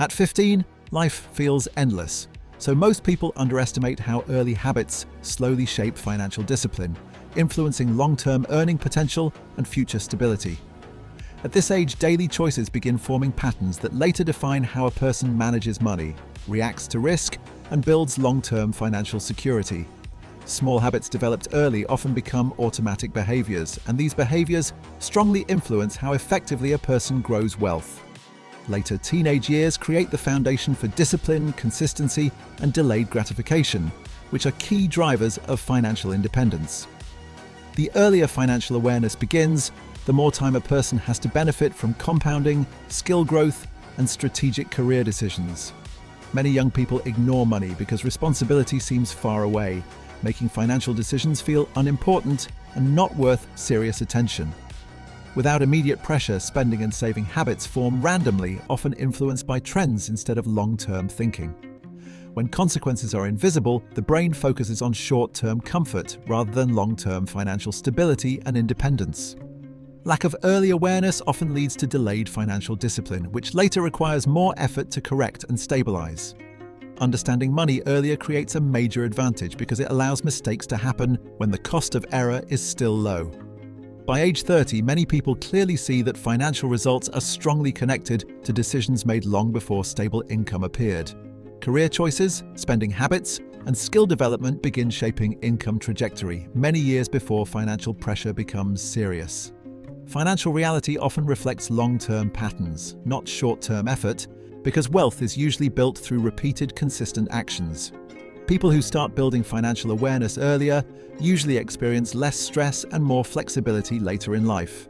At 15, life feels endless, so most people underestimate how early habits slowly shape financial discipline, influencing long-term earning potential and future stability. At this age, daily choices begin forming patterns that later define how a person manages money, reacts to risk, and builds long-term financial security. Small habits developed early often become automatic behaviors, and these behaviors strongly influence how effectively a person grows wealth. Later teenage years create the foundation for discipline, consistency, and delayed gratification, which are key drivers of financial independence. The earlier financial awareness begins, the more time a person has to benefit from compounding, skill growth, and strategic career decisions. Many young people ignore money because responsibility seems far away, making financial decisions feel unimportant and not worth serious attention. Without immediate pressure, spending and saving habits form randomly, often influenced by trends instead of long-term thinking. When consequences are invisible, the brain focuses on short-term comfort rather than long-term financial stability and independence. Lack of early awareness often leads to delayed financial discipline, which later requires more effort to correct and stabilize. Understanding money earlier creates a major advantage because it allows mistakes to happen when the cost of error is still low. By age 30, many people clearly see that financial results are strongly connected to decisions made long before stable income appeared. Career choices, spending habits, and skill development begin shaping income trajectory many years before financial pressure becomes serious. Financial reality often reflects long-term patterns, not short-term effort, because wealth is usually built through repeated, consistent actions. People who start building financial awareness earlier usually experience less stress and more flexibility later in life.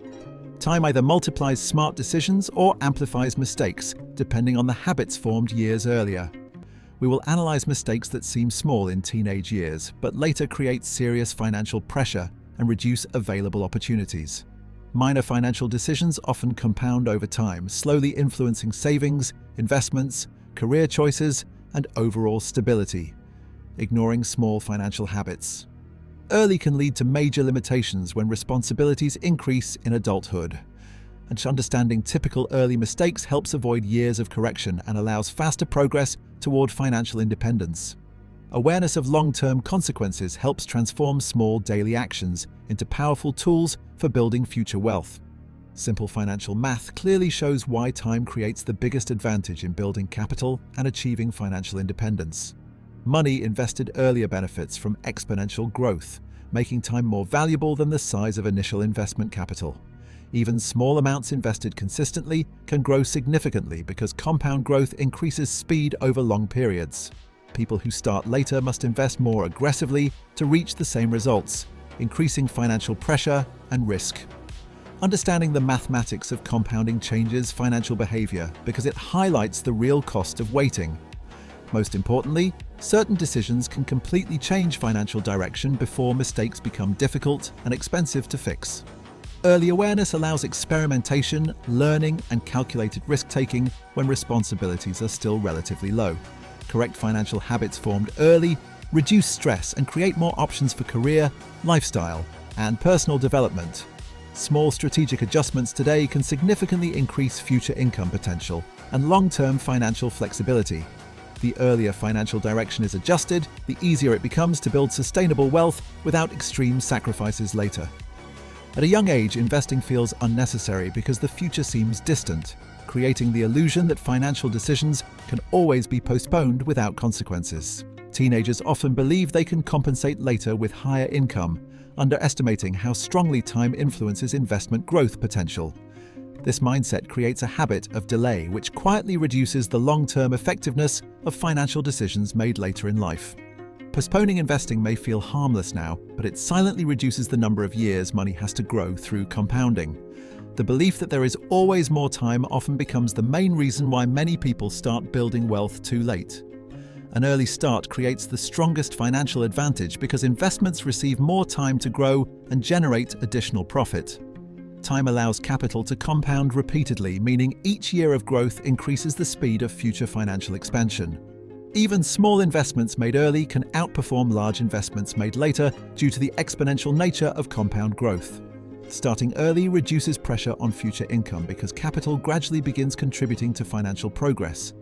Time either multiplies smart decisions or amplifies mistakes, depending on the habits formed years earlier. We will analyze mistakes that seem small in teenage years, but later create serious financial pressure and reduce available opportunities. Minor financial decisions often compound over time, slowly influencing savings, investments, career choices, and overall stability. Ignoring small financial habits early can lead to major limitations when responsibilities increase in adulthood. And understanding typical early mistakes helps avoid years of correction and allows faster progress toward financial independence. Awareness of long-term consequences helps transform small daily actions into powerful tools for building future wealth. Simple financial math clearly shows why time creates the biggest advantage in building capital and achieving financial independence. Money invested earlier benefits from exponential growth, making time more valuable than the size of initial investment capital. Even small amounts invested consistently can grow significantly because compound growth increases speed over long periods. People who start later must invest more aggressively to reach the same results, increasing financial pressure and risk. Understanding the mathematics of compounding changes financial behavior because it highlights the real cost of waiting. Most importantly, certain decisions can completely change financial direction before mistakes become difficult and expensive to fix. Early awareness allows experimentation, learning, and calculated risk-taking when responsibilities are still relatively low. Correct financial habits formed early reduce stress and create more options for career, lifestyle, and personal development. Small strategic adjustments today can significantly increase future income potential and long-term financial flexibility. The earlier financial direction is adjusted, the easier it becomes to build sustainable wealth without extreme sacrifices later. At a young age, investing feels unnecessary because the future seems distant, creating the illusion that financial decisions can always be postponed without consequences. Teenagers often believe they can compensate later with higher income, underestimating how strongly time influences investment growth potential. This mindset creates a habit of delay, which quietly reduces the long-term effectiveness of financial decisions made later in life. Postponing investing may feel harmless now, but it silently reduces the number of years money has to grow through compounding. The belief that there is always more time often becomes the main reason why many people start building wealth too late. An early start creates the strongest financial advantage because investments receive more time to grow and generate additional profit. Time allows capital to compound repeatedly, meaning each year of growth increases the speed of future financial expansion. Even small investments made early can outperform large investments made later due to the exponential nature of compound growth. Starting early reduces pressure on future income because capital gradually begins contributing to financial progress.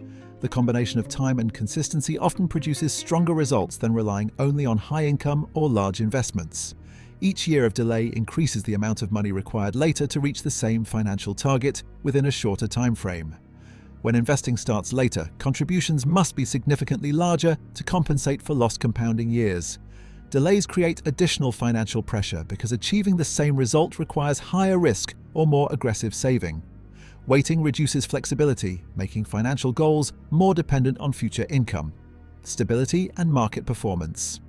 The combination of time and consistency often produces stronger results than relying only on high income or large investments. Each year of delay increases the amount of money required later to reach the same financial target within a shorter time frame. When investing starts later, contributions must be significantly larger to compensate for lost compounding years. Delays create additional financial pressure because achieving the same result requires higher risk or more aggressive saving. Waiting reduces flexibility, making financial goals more dependent on future income, stability, and market performance.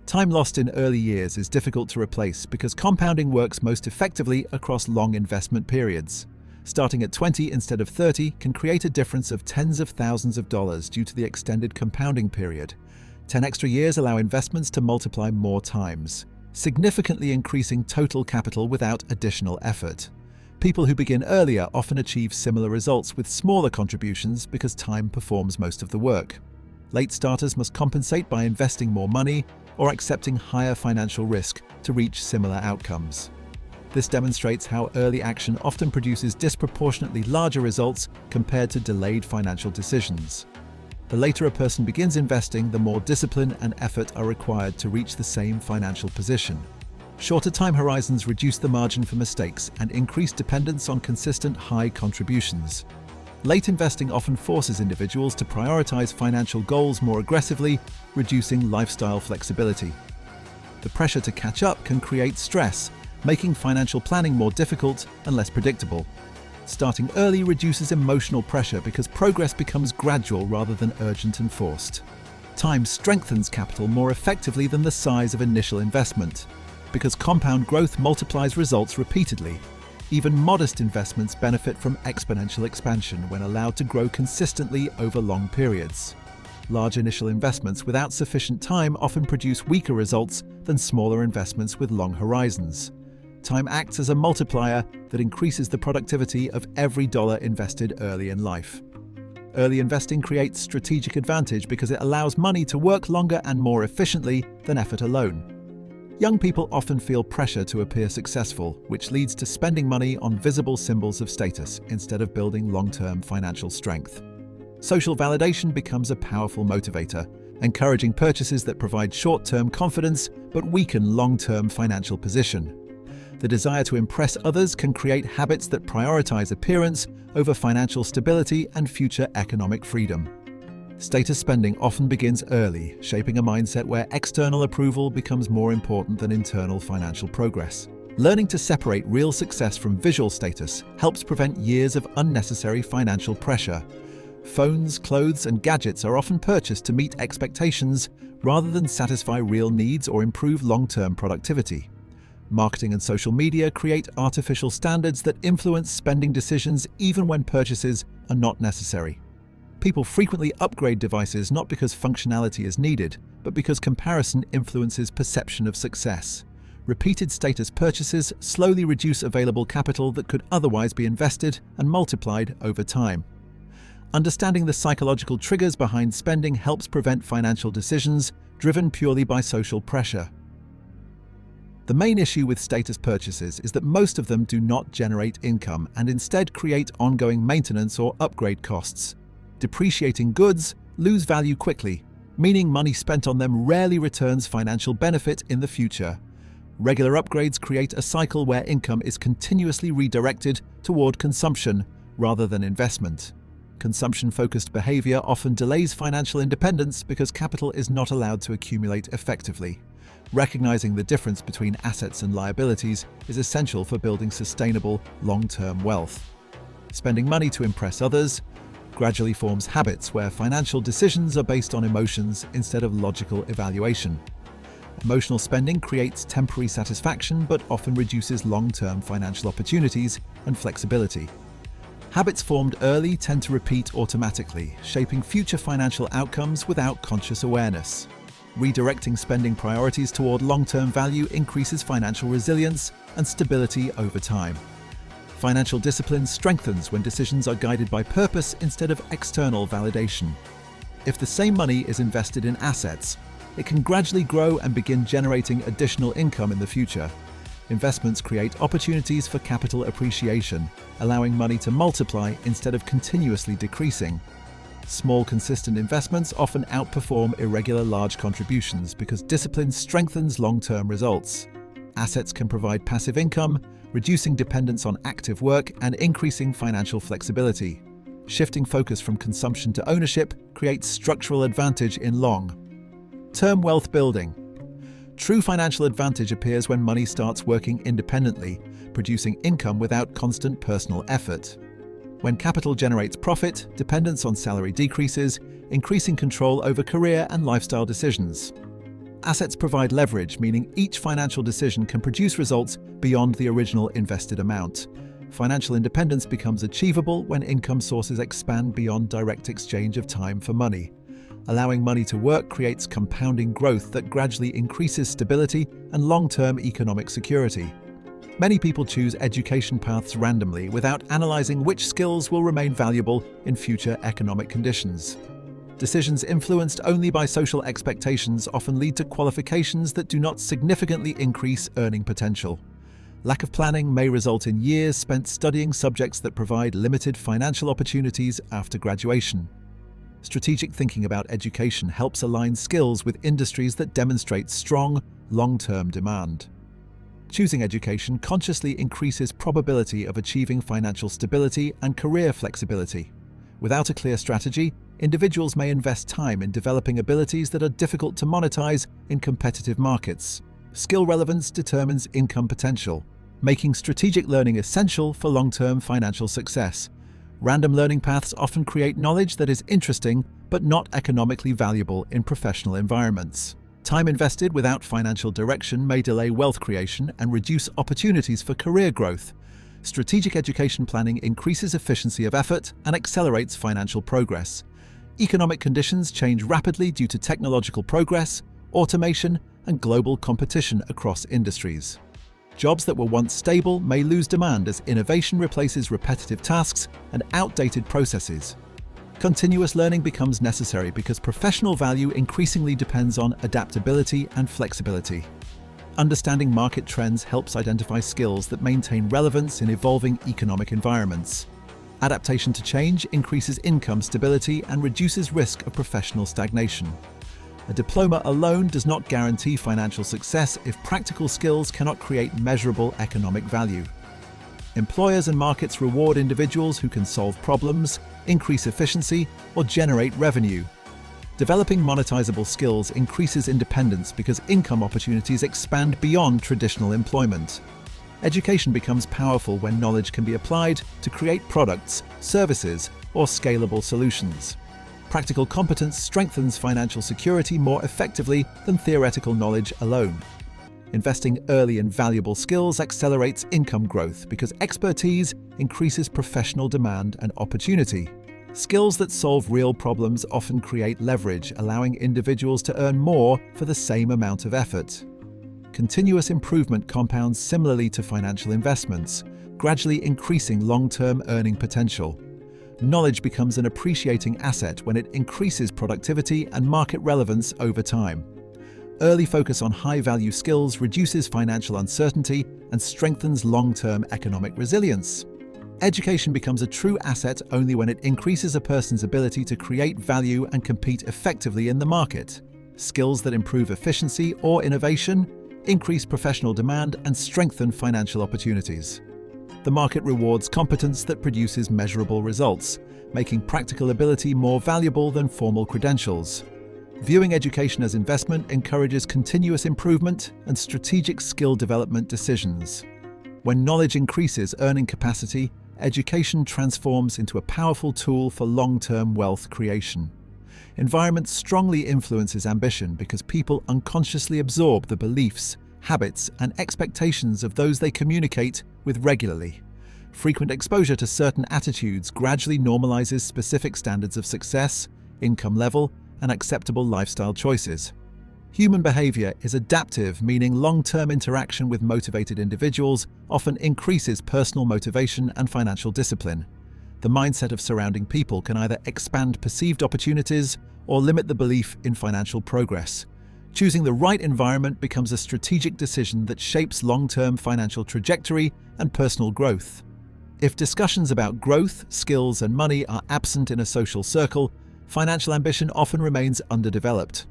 Time lost in early years is difficult to replace because compounding works most effectively across long investment periods. Starting at 20 instead of 30 can create a difference of tens of thousands of dollars due to the extended compounding period. 10 extra years allow investments to multiply more times, significantly increasing total capital without additional effort. People who begin earlier often achieve similar results with smaller contributions because time performs most of the work. Late starters must compensate by investing more money or accepting higher financial risk to reach similar outcomes. This demonstrates how early action often produces disproportionately larger results compared to delayed financial decisions. The later a person begins investing, the more discipline and effort are required to reach the same financial position. Shorter time horizons reduce the margin for mistakes and increase dependence on consistent high contributions. Late investing often forces individuals to prioritize financial goals more aggressively, reducing lifestyle flexibility. The pressure to catch up can create stress, making financial planning more difficult and less predictable. Starting early reduces emotional pressure because progress becomes gradual rather than urgent and forced. Time strengthens capital more effectively than the size of initial investment, because compound growth multiplies results repeatedly. Even modest investments benefit from exponential expansion when allowed to grow consistently over long periods. Large initial investments without sufficient time often produce weaker results than smaller investments with long horizons. Time acts as a multiplier that increases the productivity of every dollar invested early in life. Early investing creates strategic advantage because it allows money to work longer and more efficiently than effort alone. Young people often feel pressure to appear successful, which leads to spending money on visible symbols of status instead of building long-term financial strength. Social validation becomes a powerful motivator, encouraging purchases that provide short-term confidence but weaken long-term financial position. The desire to impress others can create habits that prioritize appearance over financial stability and future economic freedom. Status spending often begins early, shaping a mindset where external approval becomes more important than internal financial progress. Learning to separate real success from visual status helps prevent years of unnecessary financial pressure. Phones, clothes, and gadgets are often purchased to meet expectations rather than satisfy real needs or improve long-term productivity. Marketing and social media create artificial standards that influence spending decisions even when purchases are not necessary. People frequently upgrade devices not because functionality is needed, but because comparison influences perception of success. Repeated status purchases slowly reduce available capital that could otherwise be invested and multiplied over time. Understanding the psychological triggers behind spending helps prevent financial decisions driven purely by social pressure. The main issue with status purchases is that most of them do not generate income and instead create ongoing maintenance or upgrade costs. Depreciating goods lose value quickly, meaning money spent on them rarely returns financial benefit in the future. Regular upgrades create a cycle where income is continuously redirected toward consumption rather than investment. Consumption-focused behavior often delays financial independence because capital is not allowed to accumulate effectively. Recognizing the difference between assets and liabilities is essential for building sustainable, long-term wealth. Spending money to impress others gradually forms habits where financial decisions are based on emotions instead of logical evaluation. Emotional spending creates temporary satisfaction but often reduces long-term financial opportunities and flexibility. Habits formed early tend to repeat automatically, shaping future financial outcomes without conscious awareness. Redirecting spending priorities toward long-term value increases financial resilience and stability over time. Financial discipline strengthens when decisions are guided by purpose instead of external validation. If the same money is invested in assets, it can gradually grow and begin generating additional income in the future. Investments create opportunities for capital appreciation, allowing money to multiply instead of continuously decreasing. Small, consistent investments often outperform irregular large contributions because discipline strengthens long-term results. Assets can provide passive income, reducing dependence on active work and increasing financial flexibility. Shifting focus from consumption to ownership creates structural advantage in long-term wealth building. True financial advantage appears when money starts working independently, producing income without constant personal effort. When capital generates profit, dependence on salary decreases, increasing control over career and lifestyle decisions. Assets provide leverage, meaning each financial decision can produce results beyond the original invested amount. Financial independence becomes achievable when income sources expand beyond direct exchange of time for money. Allowing money to work creates compounding growth that gradually increases stability and long-term economic security. Many people choose education paths randomly without analyzing which skills will remain valuable in future economic conditions. Decisions influenced only by social expectations often lead to qualifications that do not significantly increase earning potential. Lack of planning may result in years spent studying subjects that provide limited financial opportunities after graduation. Strategic thinking about education helps align skills with industries that demonstrate strong, long-term demand. Choosing education consciously increases probability of achieving financial stability and career flexibility. Without a clear strategy, individuals may invest time in developing abilities that are difficult to monetize in competitive markets. Skill relevance determines income potential, making strategic learning essential for long-term financial success. Random learning paths often create knowledge that is interesting but not economically valuable in professional environments. Time invested without financial direction may delay wealth creation and reduce opportunities for career growth. Strategic education planning increases efficiency of effort and accelerates financial progress. Economic conditions change rapidly due to technological progress, automation, and global competition across industries. Jobs that were once stable may lose demand as innovation replaces repetitive tasks and outdated processes. Continuous learning becomes necessary because professional value increasingly depends on adaptability and flexibility. Understanding market trends helps identify skills that maintain relevance in evolving economic environments. Adaptation to change increases income stability and reduces risk of professional stagnation. A diploma alone does not guarantee financial success if practical skills cannot create measurable economic value. Employers and markets reward individuals who can solve problems, increase efficiency, or generate revenue. Developing monetizable skills increases independence because income opportunities expand beyond traditional employment. Education becomes powerful when knowledge can be applied to create products, services, or scalable solutions. Practical competence strengthens financial security more effectively than theoretical knowledge alone. Investing early in valuable skills accelerates income growth because expertise increases professional demand and opportunity. Skills that solve real problems often create leverage, allowing individuals to earn more for the same amount of effort. Continuous improvement compounds similarly to financial investments, gradually increasing long-term earning potential. Knowledge becomes an appreciating asset when it increases productivity and market relevance over time. Early focus on high-value skills reduces financial uncertainty and strengthens long-term economic resilience. Education becomes a true asset only when it increases a person's ability to create value and compete effectively in the market. Skills that improve efficiency or innovation increase professional demand and strengthen financial opportunities. The market rewards competence that produces measurable results, making practical ability more valuable than formal credentials. Viewing education as investment encourages continuous improvement and strategic skill development decisions. When knowledge increases earning capacity, education transforms into a powerful tool for long-term wealth creation. Environment strongly influences ambition because people unconsciously absorb the beliefs, habits, and expectations of those they communicate with regularly. Frequent exposure to certain attitudes gradually normalizes specific standards of success, income level, and acceptable lifestyle choices. Human behavior is adaptive, meaning long-term interaction with motivated individuals often increases personal motivation and financial discipline. The mindset of surrounding people can either expand perceived opportunities or limit the belief in financial progress. Choosing the right environment becomes a strategic decision that shapes long-term financial trajectory and personal growth. If discussions about growth, skills, and money are absent in a social circle, Financial ambition often remains underdeveloped.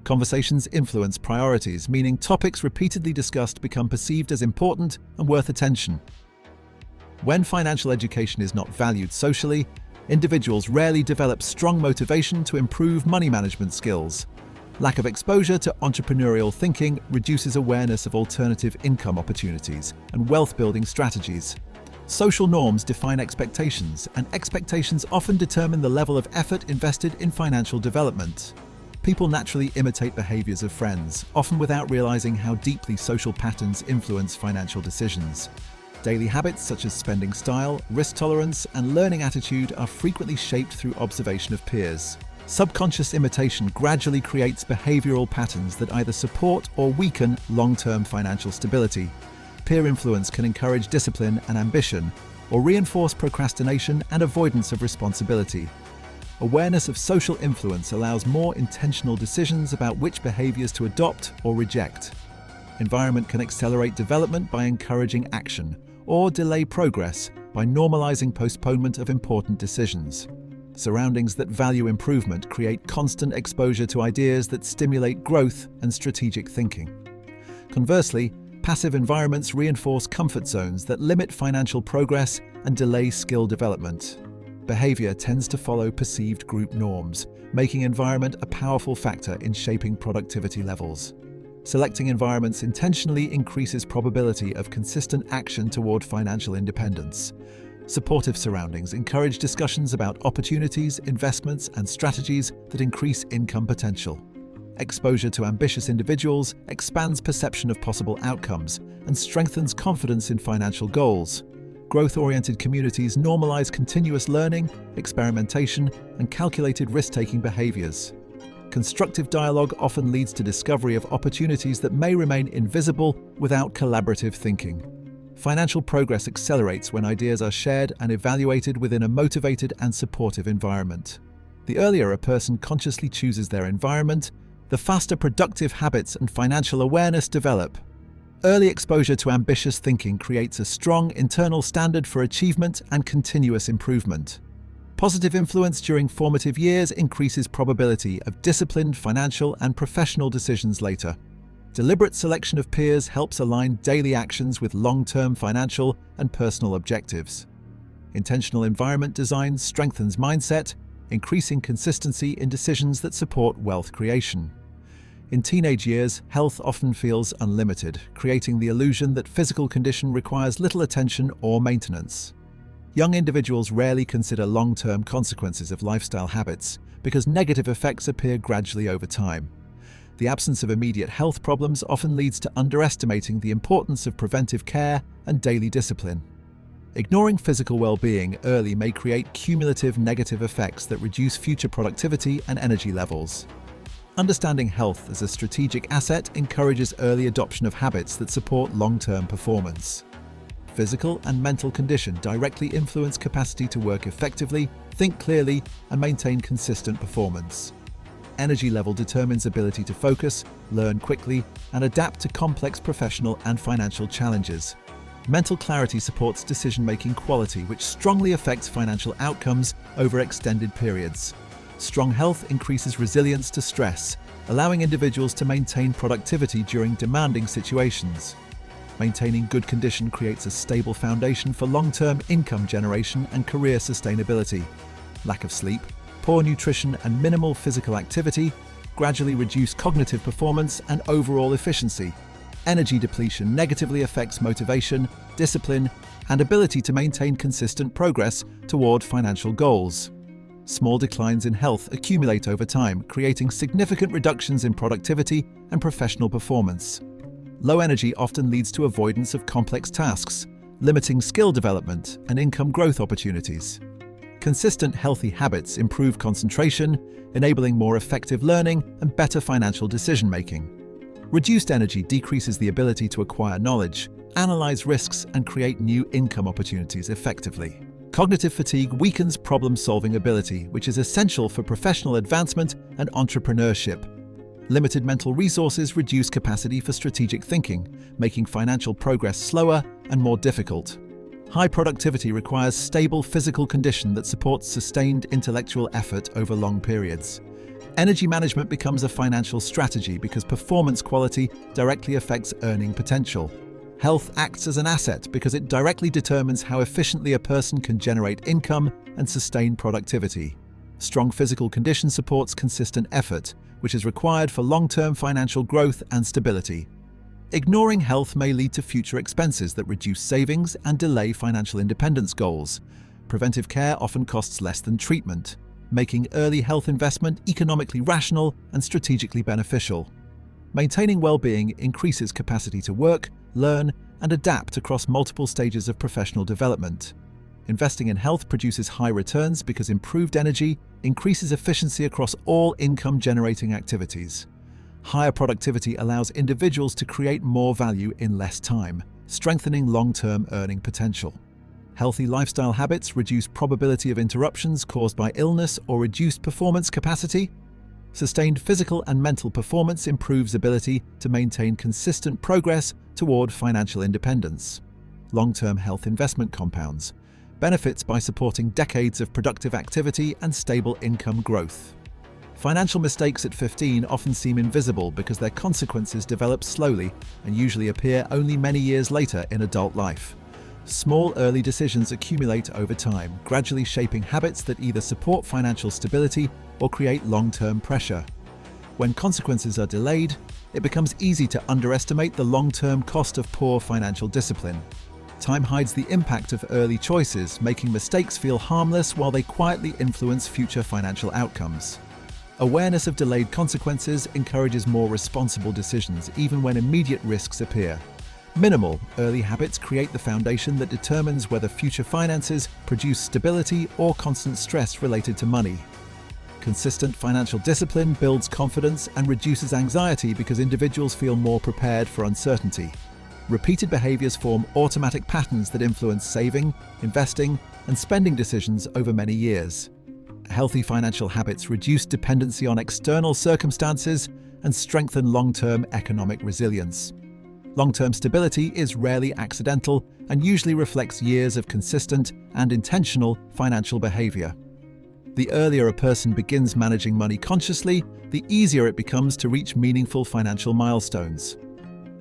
Conversations influence priorities, meaning topics repeatedly discussed become perceived as important and worth attention. When financial education is not valued socially, individuals rarely develop strong motivation to improve money management skills. Lack of exposure to entrepreneurial thinking reduces awareness of alternative income opportunities and wealth-building strategies. Social norms define expectations, and expectations often determine the level of effort invested in financial development. People naturally imitate behaviors of friends, often without realizing how deeply social patterns influence financial decisions. Daily habits such as spending style, risk tolerance, and learning attitude are frequently shaped through observation of peers. Subconscious imitation gradually creates behavioral patterns that either support or weaken long-term financial stability. Peer influence can encourage discipline and ambition, or reinforce procrastination and avoidance of responsibility. Awareness of social influence allows more intentional decisions about which behaviors to adopt or reject. Environment can accelerate development by encouraging action, or delay progress by normalizing postponement of important decisions. Surroundings that value improvement create constant exposure to ideas that stimulate growth and strategic thinking. Conversely, passive environments reinforce comfort zones that limit financial progress and delay skill development. Behavior tends to follow perceived group norms, making environment a powerful factor in shaping productivity levels. Selecting environments intentionally increases probability of consistent action toward financial independence. Supportive surroundings encourage discussions about opportunities, investments, and strategies that increase income potential. Exposure to ambitious individuals expands perception of possible outcomes and strengthens confidence in financial goals. Growth-oriented communities normalize continuous learning, experimentation, and calculated risk-taking behaviors. Constructive dialogue often leads to discovery of opportunities that may remain invisible without collaborative thinking. Financial progress accelerates when ideas are shared and evaluated within a motivated and supportive environment. The earlier a person consciously chooses their environment, the faster productive habits and financial awareness develop. Early exposure to ambitious thinking creates a strong internal standard for achievement and continuous improvement. Positive influence during formative years increases probability of disciplined financial and professional decisions later. Deliberate selection of peers helps align daily actions with long-term financial and personal objectives. Intentional environment design strengthens mindset, increasing consistency in decisions that support wealth creation. In teenage years, health often feels unlimited, creating the illusion that physical condition requires little attention or maintenance. Young individuals rarely consider long-term consequences of lifestyle habits because negative effects appear gradually over time. The absence of immediate health problems often leads to underestimating the importance of preventive care and daily discipline. Ignoring physical well-being early may create cumulative negative effects that reduce future productivity and energy levels. Understanding health as a strategic asset encourages early adoption of habits that support long-term performance. Physical and mental condition directly influence capacity to work effectively, think clearly, and maintain consistent performance. Energy level determines ability to focus, learn quickly, and adapt to complex professional and financial challenges. Mental clarity supports decision-making quality, which strongly affects financial outcomes over extended periods. Strong health increases resilience to stress, allowing individuals to maintain productivity during demanding situations. Maintaining good condition creates a stable foundation for long-term income generation and career sustainability. Lack of sleep, poor nutrition, and minimal physical activity gradually reduce cognitive performance and overall efficiency. Energy depletion negatively affects motivation, discipline, and ability to maintain consistent progress toward financial goals. Small declines in health accumulate over time, creating significant reductions in productivity and professional performance. Low energy often leads to avoidance of complex tasks, limiting skill development and income growth opportunities. Consistent healthy habits improve concentration, enabling more effective learning and better financial decision-making. Reduced energy decreases the ability to acquire knowledge, analyze risks, and create new income opportunities effectively. Cognitive fatigue weakens problem-solving ability, which is essential for professional advancement and entrepreneurship. Limited mental resources reduce capacity for strategic thinking, making financial progress slower and more difficult. High productivity requires stable physical condition that supports sustained intellectual effort over long periods. Energy management becomes a financial strategy because performance quality directly affects earning potential. Health acts as an asset because it directly determines how efficiently a person can generate income and sustain productivity. Strong physical condition supports consistent effort, which is required for long-term financial growth and stability. Ignoring health may lead to future expenses that reduce savings and delay financial independence goals. Preventive care often costs less than treatment, making early health investment economically rational and strategically beneficial. Maintaining well-being increases capacity to work, learn, and adapt across multiple stages of professional development. Investing in health produces high returns because improved energy increases efficiency across all income-generating activities. Higher productivity allows individuals to create more value in less time, strengthening long-term earning potential. Healthy lifestyle habits reduce probability of interruptions caused by illness or reduced performance capacity. Sustained physical and mental performance improves ability to maintain consistent progress toward financial independence. Long-term health investment compounds benefits by supporting decades of productive activity and stable income growth. Financial mistakes at 15 often seem invisible because their consequences develop slowly and usually appear only many years later in adult life. Small early decisions accumulate over time, gradually shaping habits that either support financial stability or create long-term pressure. When consequences are delayed, it becomes easy to underestimate the long-term cost of poor financial discipline. Time hides the impact of early choices, making mistakes feel harmless while they quietly influence future financial outcomes. Awareness of delayed consequences encourages more responsible decisions even when immediate risks appear. Minimal, early habits create the foundation that determines whether future finances produce stability or constant stress related to money. Consistent financial discipline builds confidence and reduces anxiety because individuals feel more prepared for uncertainty. Repeated behaviors form automatic patterns that influence saving, investing, and spending decisions over many years. Healthy financial habits reduce dependency on external circumstances and strengthen long-term economic resilience. Long-term stability is rarely accidental and usually reflects years of consistent and intentional financial behavior. The earlier a person begins managing money consciously, the easier it becomes to reach meaningful financial milestones.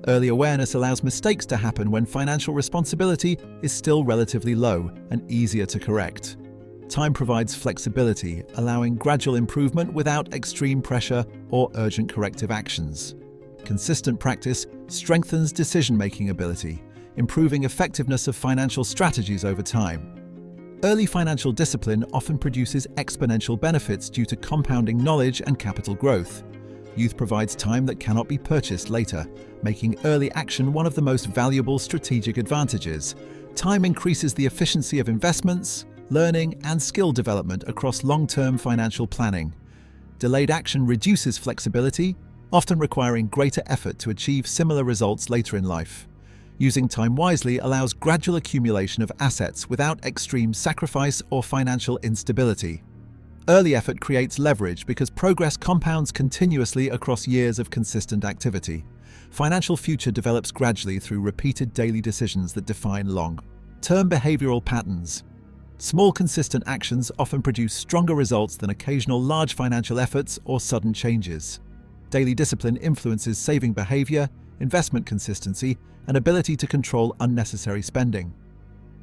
Early awareness allows mistakes to happen when financial responsibility is still relatively low and easier to correct. Time provides flexibility, allowing gradual improvement without extreme pressure or urgent corrective actions. Consistent practice strengthens decision-making ability, improving effectiveness of financial strategies over time. Early financial discipline often produces exponential benefits due to compounding knowledge and capital growth. Youth provides time that cannot be purchased later, making early action one of the most valuable strategic advantages. Time increases the efficiency of investments, learning, and skill development across long-term financial planning. Delayed action reduces flexibility, often requiring greater effort to achieve similar results later in life. Using time wisely allows gradual accumulation of assets without extreme sacrifice or financial instability. Early effort creates leverage because progress compounds continuously across years of consistent activity. Financial future develops gradually through repeated daily decisions that define long-term behavioral patterns. Small, consistent actions often produce stronger results than occasional large financial efforts or sudden changes. Daily discipline influences saving behavior, investment consistency, and ability to control unnecessary spending.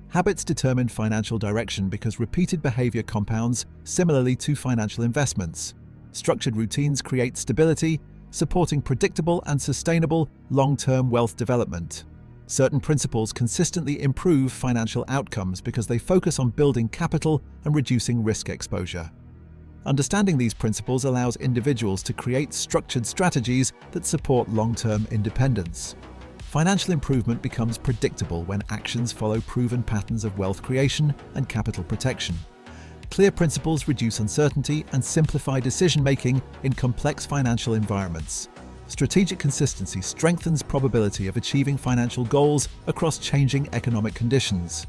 Habits determine financial direction because repeated behavior compounds similarly to financial investments. Structured routines create stability, supporting predictable and sustainable long-term wealth development. Certain principles consistently improve financial outcomes because they focus on building capital and reducing risk exposure. Understanding these principles allows individuals to create structured strategies that support long-term independence. Financial improvement becomes predictable when actions follow proven patterns of wealth creation and capital protection. Clear principles reduce uncertainty and simplify decision-making in complex financial environments. Strategic consistency strengthens probability of achieving financial goals across changing economic conditions.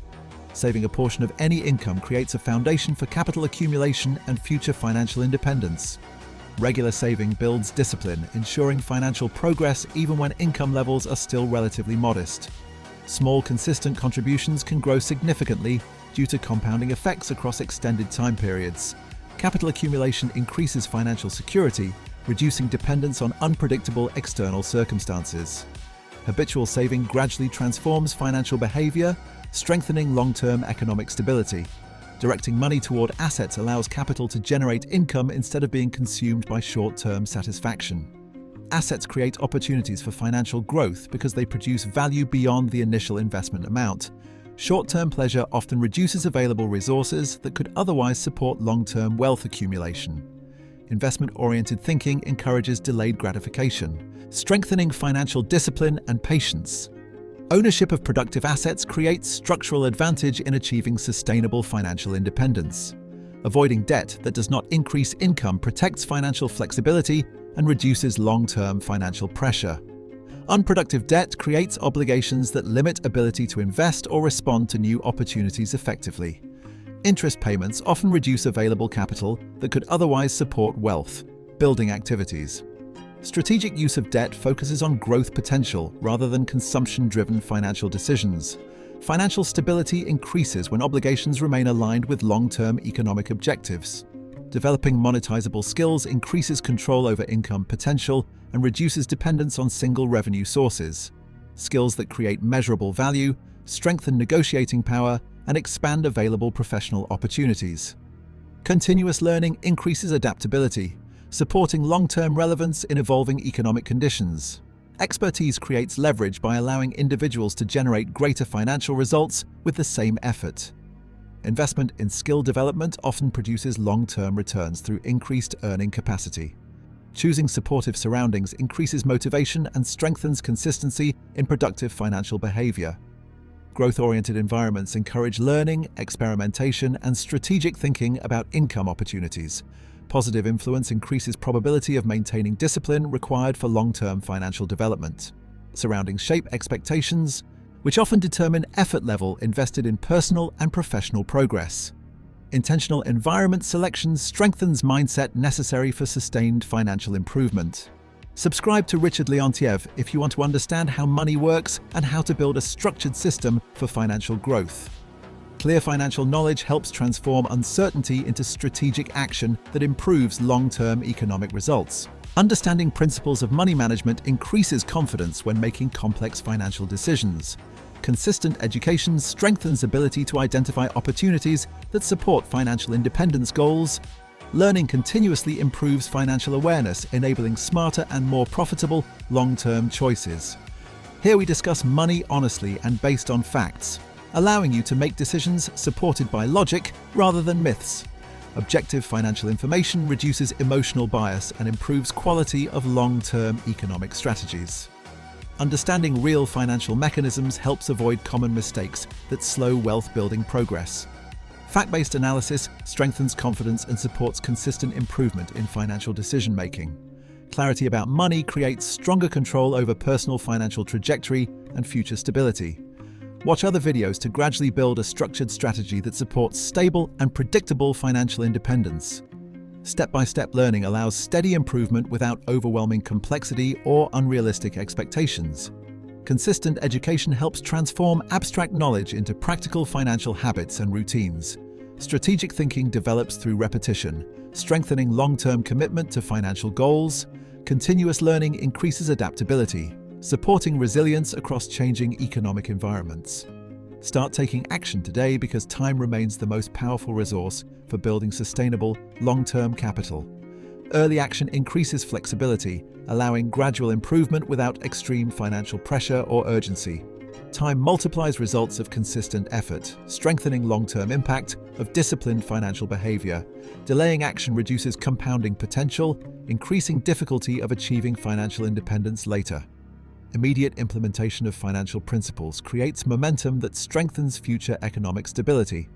Saving a portion of any income creates a foundation for capital accumulation and future financial independence. Regular saving builds discipline, ensuring financial progress even when income levels are still relatively modest. Small, consistent contributions can grow significantly due to compounding effects across extended time periods. Capital accumulation increases financial security, reducing dependence on unpredictable external circumstances. Habitual saving gradually transforms financial behavior, strengthening long-term economic stability. Directing money toward assets allows capital to generate income instead of being consumed by short-term satisfaction. Assets create opportunities for financial growth because they produce value beyond the initial investment amount. Short-term pleasure often reduces available resources that could otherwise support long-term wealth accumulation. Investment-oriented thinking encourages delayed gratification, strengthening financial discipline and patience. Ownership of productive assets creates structural advantage in achieving sustainable financial independence. Avoiding debt that does not increase income protects financial flexibility and reduces long-term financial pressure. Unproductive debt creates obligations that limit ability to invest or respond to new opportunities effectively. Interest payments often reduce available capital that could otherwise support wealth building activities. Strategic use of debt focuses on growth potential rather than consumption-driven financial decisions. Financial stability increases when obligations remain aligned with long-term economic objectives. Developing monetizable skills increases control over income potential and reduces dependence on single revenue sources. Skills that create measurable value, strengthen negotiating power, and expand available professional opportunities. Continuous learning increases adaptability, supporting long-term relevance in evolving economic conditions. Expertise creates leverage by allowing individuals to generate greater financial results with the same effort. Investment in skill development often produces long-term returns through increased earning capacity. Choosing supportive surroundings increases motivation and strengthens consistency in productive financial behavior. Growth-oriented environments encourage learning, experimentation, and strategic thinking about income opportunities. Positive influence increases probability of maintaining discipline required for long-term financial development. Surroundings shape expectations, which often determine effort level invested in personal and professional progress. Intentional environment selection strengthens mindset necessary for sustained financial improvement. Subscribe to Richard Leontiev if you want to understand how money works and how to build a structured system for financial growth. Clear financial knowledge helps transform uncertainty into strategic action that improves long-term economic results. Understanding principles of money management increases confidence when making complex financial decisions. Consistent education strengthens ability to identify opportunities that support financial independence goals. Learning continuously improves financial awareness, enabling smarter and more profitable long-term choices. Here we discuss money honestly and based on facts, allowing you to make decisions supported by logic rather than myths. Objective financial information reduces emotional bias and improves quality of long-term economic strategies. Understanding real financial mechanisms helps avoid common mistakes that slow wealth-building progress. Fact-based analysis strengthens confidence and supports consistent improvement in financial decision-making. Clarity about money creates stronger control over personal financial trajectory and future stability. Watch other videos to gradually build a structured strategy that supports stable and predictable financial independence. Step-by-step learning allows steady improvement without overwhelming complexity or unrealistic expectations. Consistent education helps transform abstract knowledge into practical financial habits and routines. Strategic thinking develops through repetition, strengthening long-term commitment to financial goals. Continuous learning increases adaptability, supporting resilience across changing economic environments. Start taking action today because time remains the most powerful resource for building sustainable, long-term capital. Early action increases flexibility, allowing gradual improvement without extreme financial pressure or urgency. Time multiplies results of consistent effort, strengthening long-term impact of disciplined financial behavior. Delaying action reduces compounding potential, increasing difficulty of achieving financial independence later. Immediate implementation of financial principles creates momentum that strengthens future economic stability.